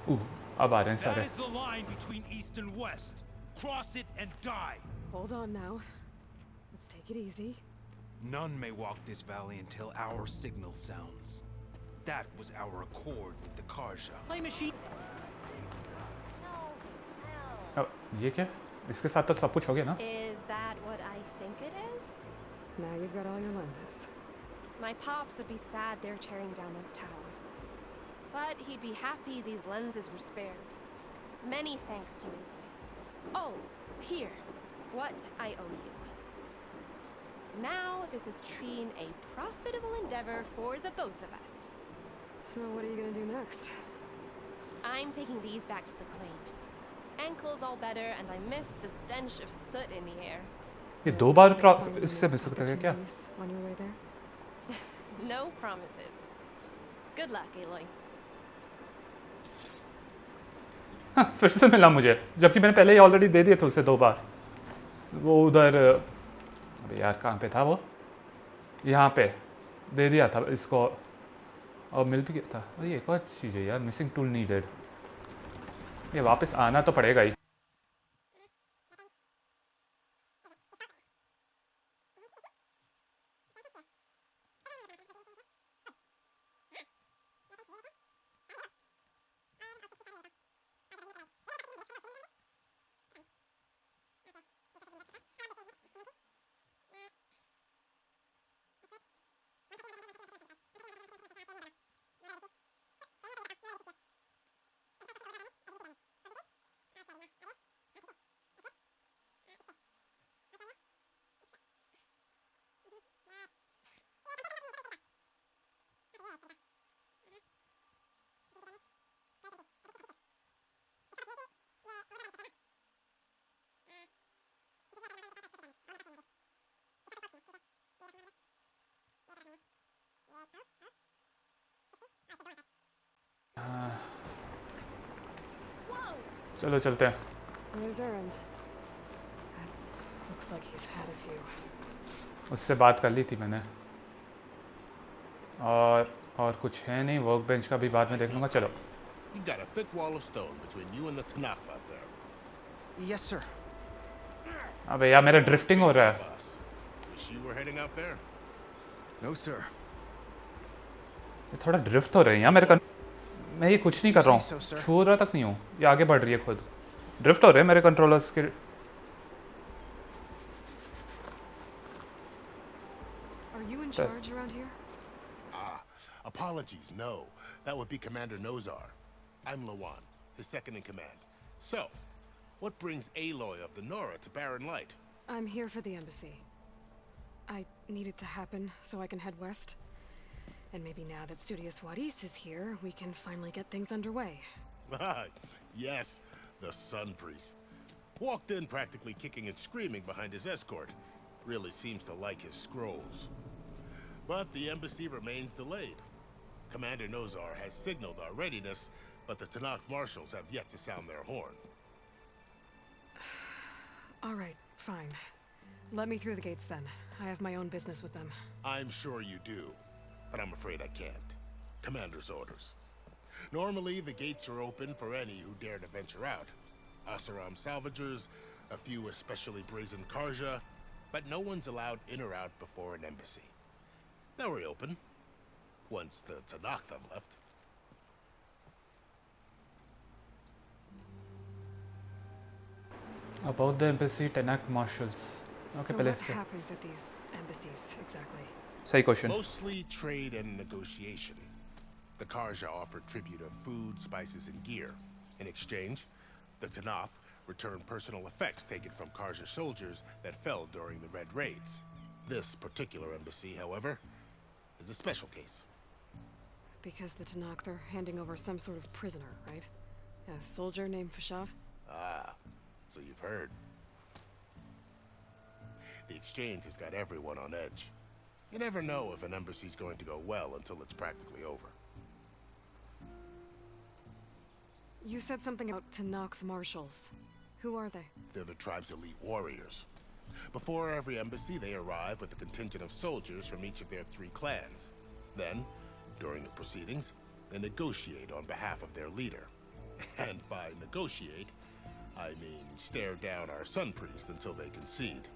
अब आ रहे हैं That सारे. is the line between east and west. Cross it and die. Hold on now. Let's take it easy. None may walk this valley until our signal sounds. That was our accord with the Karja. Play machine. अब ये क्या? इसके साथ तो सब कुछ हो गया ना? Is that what I think it is? Now you've got all your lenses. My pops would be sad they're tearing down those towers. But he'd be happy these lenses were spared. Many thanks to you. Oh, here. What I owe you. Now this is treating a profitable endeavor for the both of us. So what are you gonna do next? I'm taking these back to the claim. Ankle's all better and I miss the stench of soot in the air. ये 2 बार इससे मिल सकता है क्या? On your way there? No promises. Good luck, Aloy. हाँ, फिर से मिला मुझे, जबकि मैंने पहले ही ऑलरेडी दे दिए थे उसे 2 बार. वो उधर, अबे यार कहाँ पे था वो? यहाँ पे दे दिया था इसको और मिल भी गया था. ये एक और चीज़ है यार, मिसिंग टूल नीडेड. ये वापस आना तो पड़ेगा ही. चलो चलते हैं. Where's Errand? Looks like he's had a few. उससे बात कर ली थी मैंने. और कुछ है नहीं. वर्क बेंच का भी बाद में देख लूँगा. चलो. You've got a thick wall of stone between you and the Tanakh out there. Yes, sir. अबे यार मेरा ड्रिफ्टिंग हो रहा है. Wish you were heading out there. No, sir. ये थोड़ा ड्रिफ्ट हो रहे हैं यार मेरे मैं ये कुछ नहीं कर रहा हूँ. छू रहा तक नहीं हूँ. ये आगे बढ़ रही है खुद. ड्रिफ्ट हो रहे हैं मेरे कंट्रोलर्स के. Are you in charge around here? Apologies, no. That would be Commander Nozar. I'm Lawan, his second in command. So, what brings Aloy of the Nora to Barren Light? I'm here for the embassy. I need it to happen so I can head west. And maybe now that Judiye Aloy is here, we can finally get things underway. Yes, the Sun Priest. Walked in practically kicking and screaming behind his escort. Really seems to like his scrolls. But the embassy remains delayed. Commander Nozar has signaled our readiness, but the Tanakh marshals have yet to sound their horn. All right, fine. Let me through the gates then. I have my own business with them. I'm sure you do, but I'm afraid I can't. Commander's orders. Normally, the gates are open for any who dare to venture out. Asaram salvagers, a few especially brazen Karja, but no one's allowed in or out before an embassy. Now we're open, once the Tanakh have left. About the embassy, Tanakh marshals. Okay, So what happens at these embassies exactly? सही question. Mostly trade and negotiation. The Karja offer tribute of food, spices, and gear. In exchange, the Tanakh return personal effects taken from Karja soldiers that fell during the Red Raids. This particular embassy, however, is a special case. Because the Tanakh, they're handing over some sort of prisoner, right? A soldier named Fashav? Ah, so you've heard. The exchange has got everyone on edge. You never know if an embassy's going to go well until it's practically over. You said something about Tanakh marshals. Who are they? They're the tribe's elite warriors. Before every embassy, they arrive with a contingent of soldiers from each of their 3 clans. Then, during the proceedings, they negotiate on behalf of their leader. And by negotiate, I mean stare down our sun priest until they concede.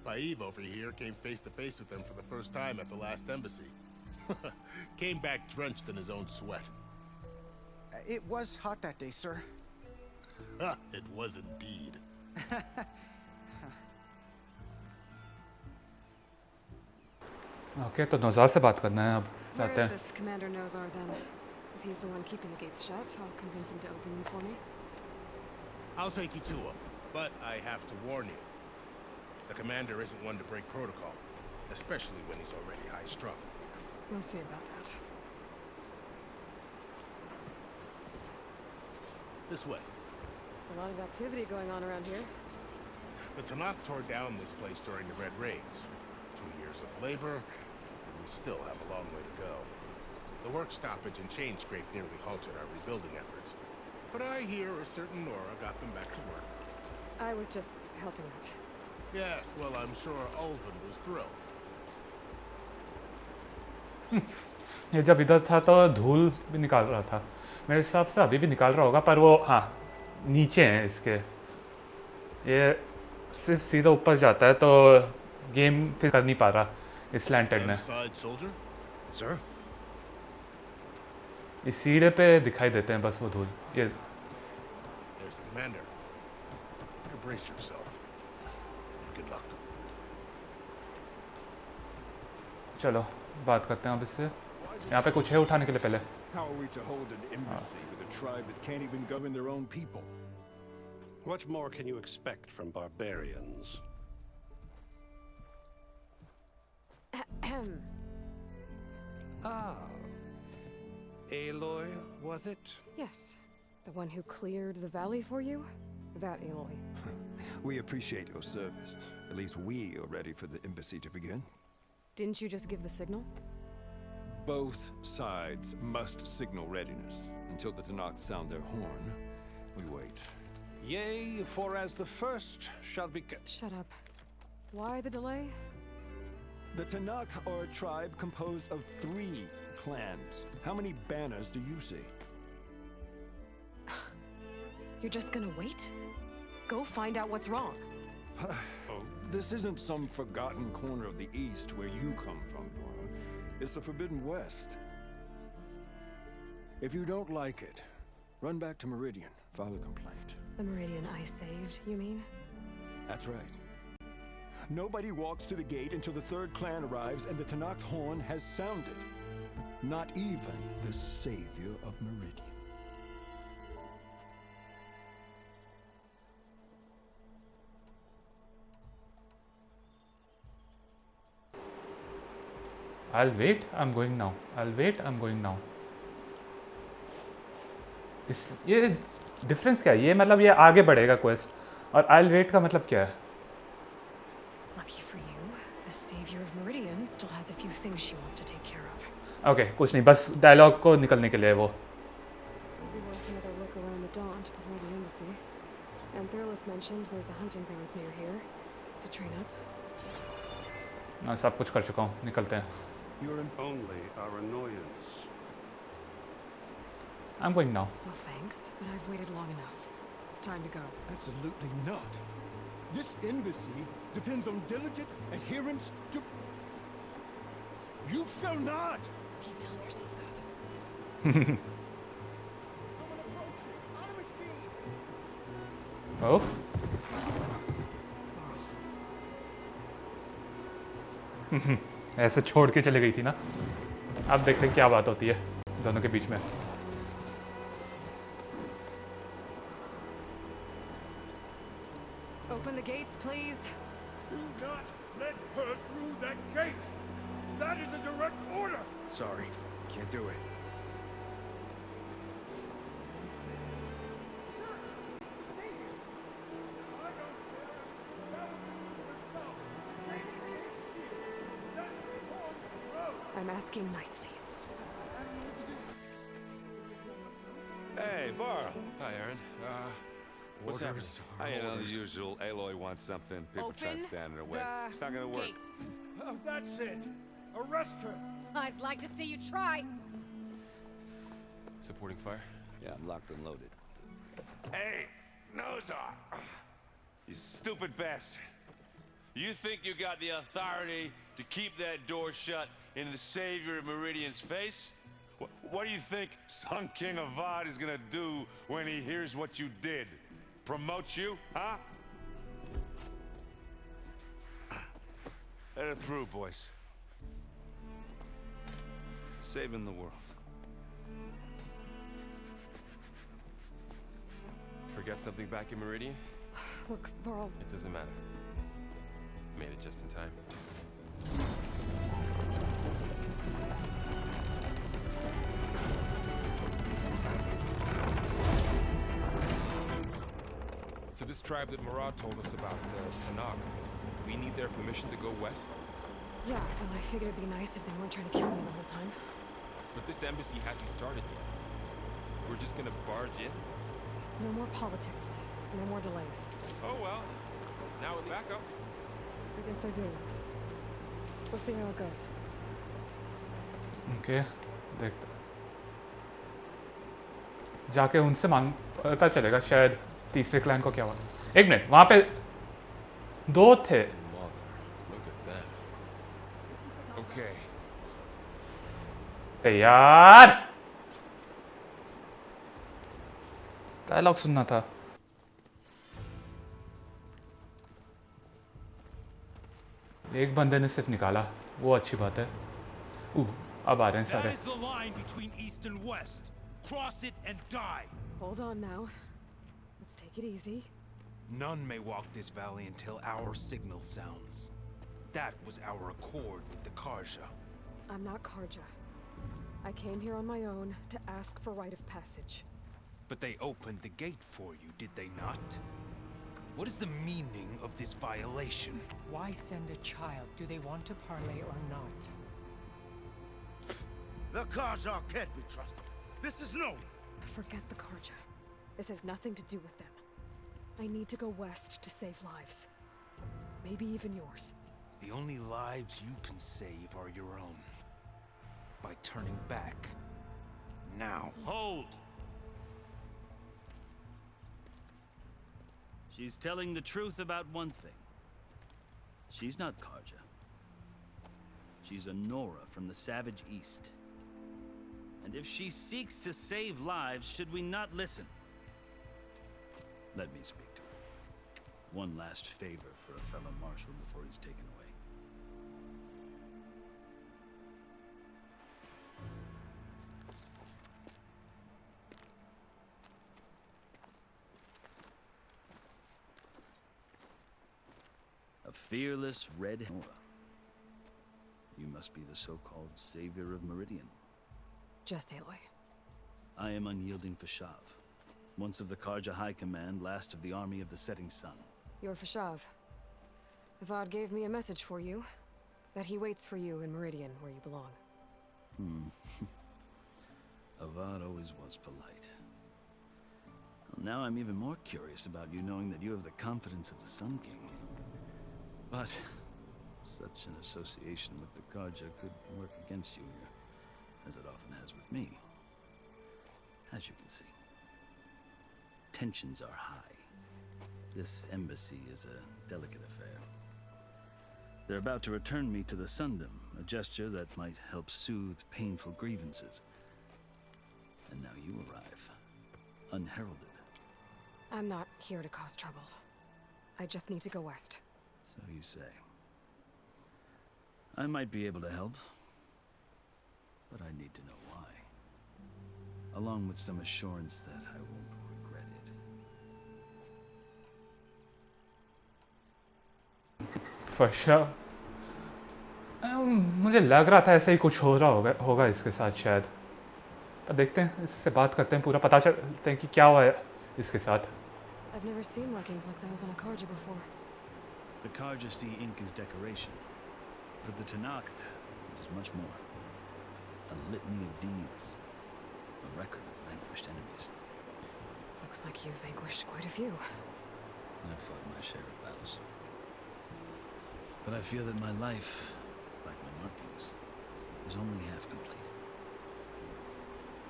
Bhaag over here came face to face with them for the first time at the last embassy. Came back drenched in his own sweat. It was hot that day, sir. It was indeed. Okay तो नौज़ार से बात करना है अब Where जाते is हैं this Commander Nozar then? If he's the one keeping the gates shut, I'll convince him to open them for me. I'll take you to him, but I have to warn you. The commander isn't one to break protocol, especially when he's already high-strung. We'll see about that. This way. There's a lot of activity going on around here. The Tanakh tore down this place during the Red Raids. 2 years of labor, and we still have a long way to go. The work stoppage and chain scrape nearly halted our rebuilding efforts. But I hear a certain Nora got them back to work. I was just helping out. Yes, well, I'm sure Ulvin was thrilled. ये जब इधर था तो धूल भी निकाल रहा था मेरे हिसाब से अभी भी निकाल रहा होगा पर वो हाँ नीचे हैं इसके ये सिर्फ सीधा ऊपर जाता है तो गेम फिर कर नहीं पा रहा इस लैंटर्न में Side soldier? Sir? इस सीढ़े पे दिखाई देते हैं बस वो धूल ये There's the commander. Better brace yourself. And good luck. चलो बात करते हैं अब इससे यहाँ पे कुछ है उठाने के लिए पहले How are we to hold an embassy with a tribe that can't even govern their own people? What more can you expect from barbarians? Ahem. Ah. Aloy, was it? Yes. The one who cleared the valley for you? That Aloy. We appreciate your service. At least we are ready for the embassy to begin. Didn't you just give the signal? Both sides must signal readiness. Until the Tanakh sound their horn, we wait. Yea, for as the first shall be... Shut up. Why the delay? The Tanakh are a tribe composed of 3 clans. How many banners do you see? You're just gonna wait? Go find out what's wrong. Oh, this isn't some forgotten corner of the East where you come from, Nora. It's the Forbidden West. If you don't like it, run back to Meridian, file a complaint. The Meridian I saved, you mean? That's right. Nobody walks to the gate until the 3rd clan arrives and the Tanakh's horn has sounded. Not even the savior of Meridian. I'll wait, I'm going now. I'll wait, I'm going now. इस ये difference क्या है ये मतलब ये आगे बढ़ेगा quest और I'll wait का मतलब क्या है Lucky for you, the savior of Meridian still has a few things she wants to take care of. Okay कुछ नहीं बस डायलॉग को निकलने के लिए वो We'll be worth another look around the Daunt before the embassy. And Thurles mentioned there's a hunting grounds near here to train up. मैं सब कुछ कर चुका हूँ निकलते हैं You're only our annoyance. I'm going now. Well, thanks, but I've waited long enough. It's time to go. Absolutely not. This embassy depends on diligent adherence to... You shall not! Keep telling yourself that. Oh ऐसे छोड़ के चले गई थी ना अब देखते हैं क्या बात होती है दोनों के बीच में Open the gates, please. Do not let her through that gate! That is a direct order! Sorry, can't do it. I'm asking nicely. Hey, Varl. Hi, Aaron. What's happening? You know the usual. Aloy wants something. People try to Open stand in her way. the It's not gonna work. gates. Oh, that's it! Arrest her! I'd like to see you try. Supporting fire? Yeah, I'm locked and loaded. Hey, Nozar! You stupid bastard. You think you got the authority to keep that door shut in the savior of Meridian's face? What do you think Sun King Avad is gonna do when he hears what you did? Promote you, huh? Let it through, boys. Saving the world. Forget something back in Meridian? Look, Varl. It doesn't matter. Made it just in time. So this tribe that Murad told us about, the Tanakh, we need their permission to go west? Yeah, well, I figured it'd be nice if they weren't trying to kill me the whole time. But this embassy hasn't started yet. We're just gonna barge in? There's no more politics. No more delays. Oh well. Now we're back up. I guess I do. We'll see how it goes. Okay देखते जाके उनसे मांग पता चलेगा शायद तीसरे clan को क्या हुआ। एक मिनट, वहाँ पे दो थे। Look at that. Okay. ए यार डायलॉग सुनना था। एक बंदे ने सिर्फ निकाला, वो अच्छी बात है। अब आ रहे हैं That सारे। is the line between east and west. Cross it and die. Hold on now. Let's take it easy. None may walk this valley until our signal sounds. That was our accord with the Karja. I'm not Karja. I came here on my own to ask for rite of passage. But they opened the gate for you, did they not? What is the meaning of this violation? Why send a child? Do they want to parley or not? The Karja can't be trusted. This is known. Forget the Karja. This has nothing to do with them. I need to go west to save lives. Maybe even yours. The only lives you can save are your own. By turning back. Now. Hold! She's telling the truth about one thing. She's not Karja. She's a Nora from the savage east. And if she seeks to save lives, should we not listen? Let me speak to her. One last favor for a fellow marshal before he's taken away. A fearless red Nora. You must be the so-called savior of Meridian. Just Aloy. I am unyielding Fashav. Once of the Karja High Command, last of the army of the setting sun. You're Fashav. Avad gave me a message for you. That he waits for you in Meridian, where you belong. Avad always was polite. Well, now I'm even more curious about you knowing that you have the confidence of the Sun King. But such an association with the Karja could work against you here, as it often has with me. As you can see, tensions are high. This embassy is a delicate affair. They're about to return me to the Sundom, a gesture that might help soothe painful grievances. And now you arrive, unheralded. I'm not here to cause trouble. I just need to go west. So you say. I might be able to help, but I need to know why. Along with some assurance that I won't regret it. For sure. मुझे लग रहा था ऐसा ही कुछ हो रहा होगा इसके साथ शायद। पर देखते हैं, इससे बात करते हैं, पूरा पता चलते हैं कि क्या हुआ है इसके साथ। I've never seen markings like those on a Karja before. The Karja see ink as decoration. For the Tanakh, it is much more. A litany of deeds. A record of vanquished enemies. Looks like you've vanquished quite a few. I've fought my share of battles. But I feel that my life, like my markings, is only half complete.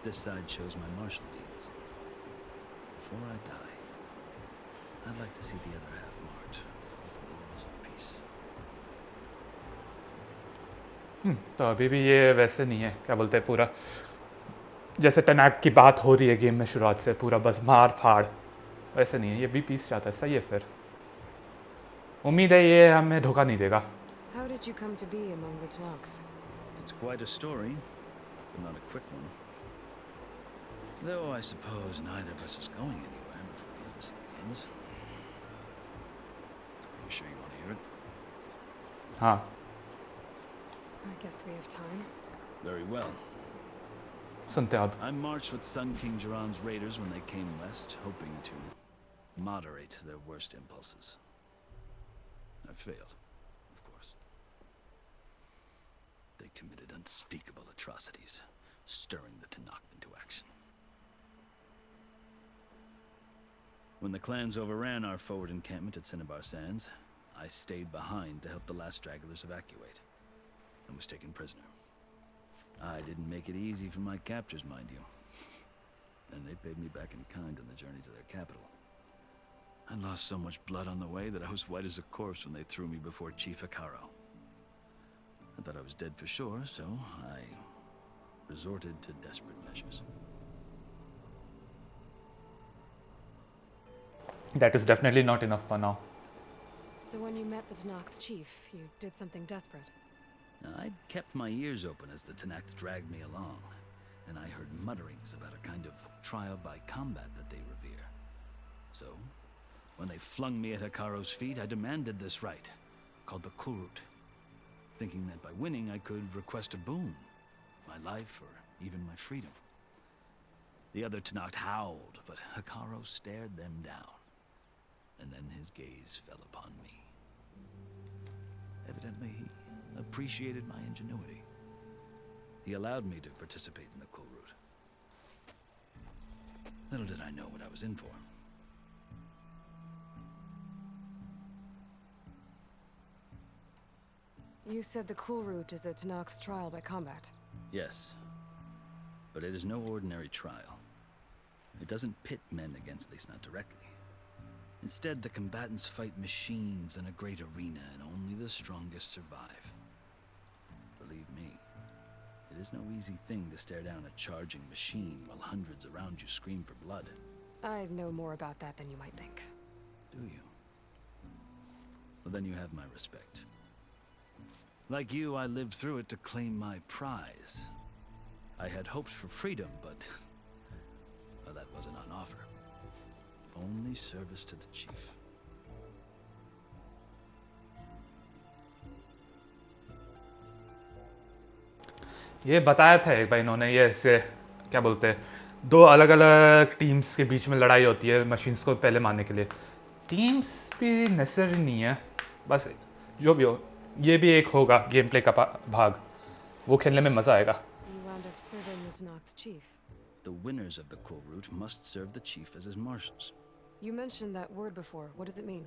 This side shows my martial deeds. before I die, I'd like to see the other half marked with the laurels of peace. तो अभी भी ये वैसे नहीं है, क्या बोलते हैं, पूरा जैसे टनैक की बात हो रही है गेम में शुरुआत से, पूरा बस मार फाड़, वैसे नहीं है, ये भी पीस जाता है। सही है फिर, उम्मीद है ये हमें धोखा नहीं देगा। How did you come to be among the Tanakh? It's quite a story, but not a quick one. Though I suppose neither of us is going anywhere before the embassy begins. Are you sure you want to hear it? हाँ। I guess we have time. Very well. सुनते हैं अब। I marched with Sun King Jiran's raiders when they came west, hoping to moderate their worst impulses. I failed, of course. They committed unspeakable atrocities, stirring the Tanakh into action. When the clans overran our forward encampment at Cinnabar Sands, I stayed behind to help the last stragglers evacuate, and was taken prisoner. I didn't make it easy for my captors, mind you. And they paid me back in kind on the journey to their capital. I lost so much blood on the way that I was white as a corpse when they threw me before Chief Hikaro. I thought I was dead for sure, so I resorted to desperate measures. That is definitely not enough for now. So when you met the Tanakh chief, you did something desperate. I'd kept my ears open as the Tanakh dragged me along, and I heard mutterings about a kind of trial by combat that they revere. So, when they flung me at Hikaro's feet, I demanded this right, called the Kurut, thinking that by winning I could request a boon, my life or even my freedom. The other Tanakh howled, but Hikaro stared them down, and then his gaze fell upon me. Evidently, he appreciated my ingenuity. He allowed me to participate in the cool route. Little did I know what I was in for. You said the cool route is a Tanakh's trial by combat. Yes, but it is no ordinary trial. It doesn't pit men against, at least not directly. Instead, the combatants fight machines in a great arena, and only the strongest survive. Believe me, it is no easy thing to stare down a charging machine while hundreds around you scream for blood. I know more about that than you might think. Do you? Well, then you have my respect. Like you, I lived through it to claim my prize. I had hoped for freedom, but well, that wasn't on offer. Only service to the chief. ये बताया था एक बार इन्होंने, ये ऐसे क्या बोलते हैं, दो अलग अलग टीम्स के बीच में लड़ाई होती है मशीन्स को पहले मारने के लिए। टीम्स भी नेसेसरी नहीं है, बस जो भी हो, ये भी एक होगा गेम प्ले का भाग, वो खेलने में मज़ा आएगा। You wound up serving the Tanakh chief. The winners of the cool route must serve the chief as his marshals. You mentioned that word before. What does it mean?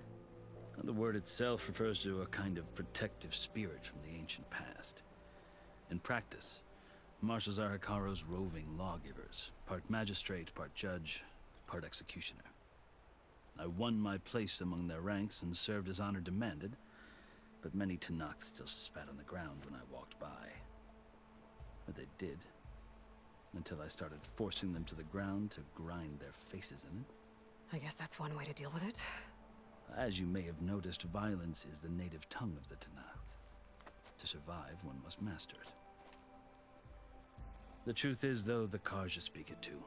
The word itself refers to a kind of protective spirit from the ancient past. In practice, marshals are Hikaro's roving lawgivers, part magistrate, part judge, part executioner. I won my place among their ranks and served as honor demanded, but many Tanakh still spat on the ground when I walked by. But they did, until I started forcing them to the ground to grind their faces in it. I guess that's one way to deal with it. As you may have noticed, violence is the native tongue of the Tanakh. To survive, one must master it. The truth is, though, the Karja speak it too.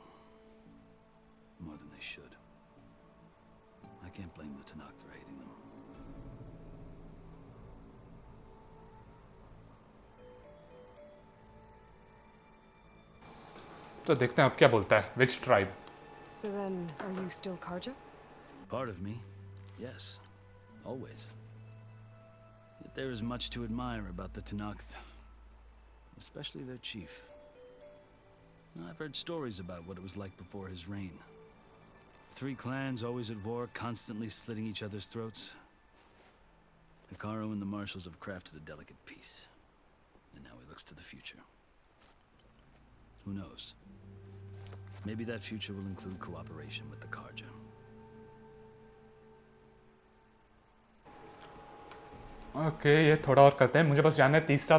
More than they should. I can't blame the Tanakh for hating them. तो देखते हैं अब क्या बोलता है, which tribe? So then, are you still Karja? Part of me, yes. Always. Yet there is much to admire about the Tanakh, especially their chief. I've heard stories about what it was like before his reign. 3 clans always at war, constantly slitting each other's throats. Hikaro and the marshals have crafted a delicate peace, and now he looks to the future. Who knows? Maybe that future will include cooperation with the Karja. Okay ये थोड़ा और करते हैं. मुझे बस जानना है तीसरा,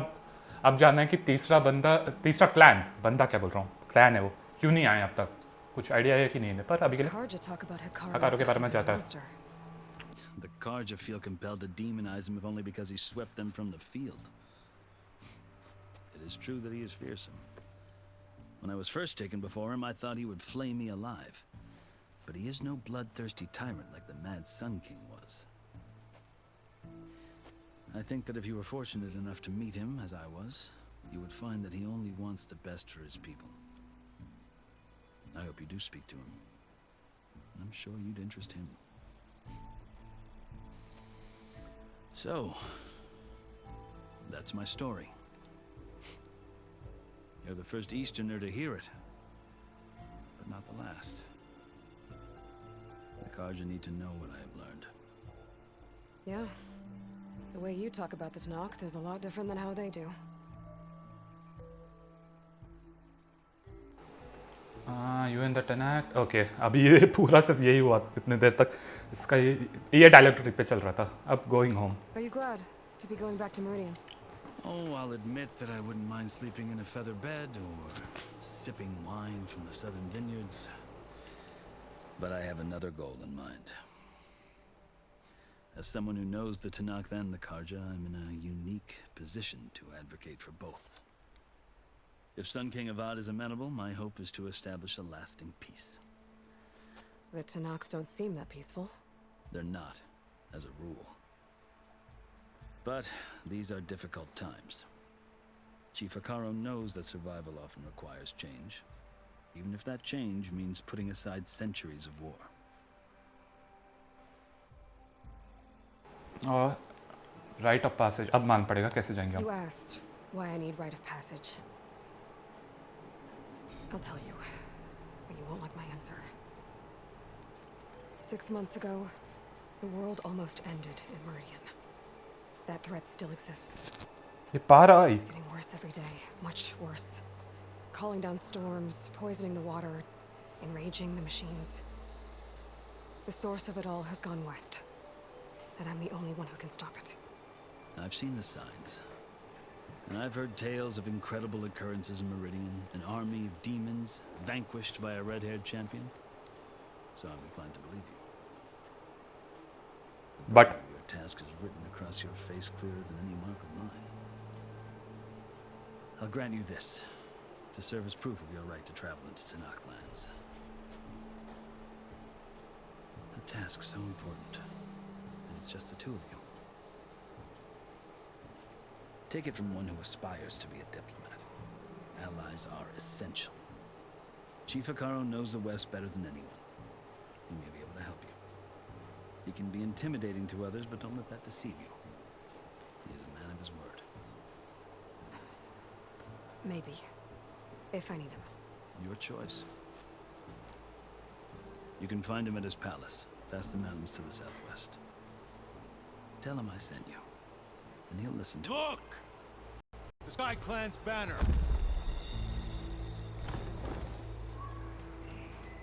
अब जानना है कि तीसरा क्लैन, बंदा क्या बोल रहा हूँ, क्लैन है वो, क्यों नहीं आए अब तक? कुछ आइडिया है कि नहीं है? पर अभी के लिए हकारों के बारे में जाता है. The Karja feel compelled to demonize him if only because he swept them from the field. It is true that he is fearsome. When I was first taken before him, I thought he would flay me alive. But he is no bloodthirsty tyrant like the Mad Sun King was. I think that if you were fortunate enough to meet him, as I was, you would find that he only wants the best for his people. I hope you do speak to him. I'm sure you'd interest him. So, that's my story. You're the first Easterner to hear it, but not the last. The Karja need to know what I have learned. Yeah. The way you talk about the Tanakh is a lot different than how they do. You in the Tanakh? Okay. अभी ये पूरा सिर्फ यही हुआ इतने देर तक. इसका ये डायलॉग ट्रिप पे चल रहा था. अब going home. Are you glad to be going back to Meridian? Oh, I'll admit that I wouldn't mind sleeping in a feather bed or sipping wine from the southern vineyards. But I have another goal in mind. As someone who knows the Tanakh and the Karja, I'm in a unique position to advocate for both. If Sun King Avad is amenable, my hope is to establish a lasting peace. The Tanakh don't seem that peaceful. They're not, as a rule. But these are difficult times. Chief Akaro knows that survival often requires change, even if that change means putting aside centuries of war. Rite of passage. अब मान पड़ेगा कैसे जाएंगे You हम? asked why I need rite of passage. I'll tell you, but you won't like my answer. 6 months ago, the world almost ended in Meridian. That threat still exists. ये पारा आई. It's getting worse every day, much worse. Calling down storms, poisoning the water, enraging the machines. The source of it all has gone west, and I'm the only one who can stop it. I've seen the signs. And I've heard tales of incredible occurrences in Meridian, an army of demons vanquished by a red-haired champion. So I'm inclined to believe you. But your task is written across your face clearer than any mark of mine. I'll grant you this, to serve as proof of your right to travel into Tanakh lands. A task so important, and it's just the two of you. Take it from one who aspires to be a diplomat. Allies are essential. Chief Akaro knows the West better than anyone. He may be able to help you. He can be intimidating to others, but don't let that deceive you. He is a man of his word. Maybe. If I need him. Your choice. You can find him at his palace, past the mountains to the southwest. Tell him I sent you, and he'll listen to Look! The Sky Clan's banner.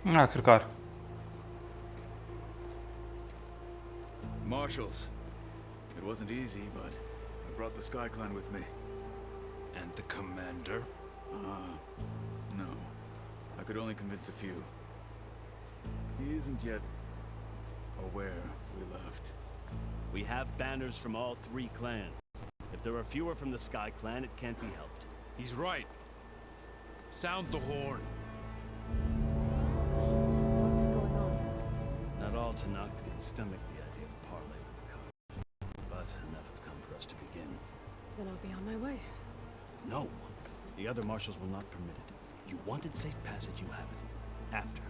आखिरकार. Marshals. It wasn't easy, but I brought the Sky Clan with me. And the commander? No. I could only convince a few. He isn't yet aware we left. We have banners from all 3 clans. If there are fewer from the Sky Clan, it can't be helped. He's right. Sound the horn. What's going on? Not all Tanakh can stomach the idea of parley with the Karja, but enough have come for us to begin. Then I'll be on my way. No. The other marshals will not permit it. You wanted safe passage, you have it. After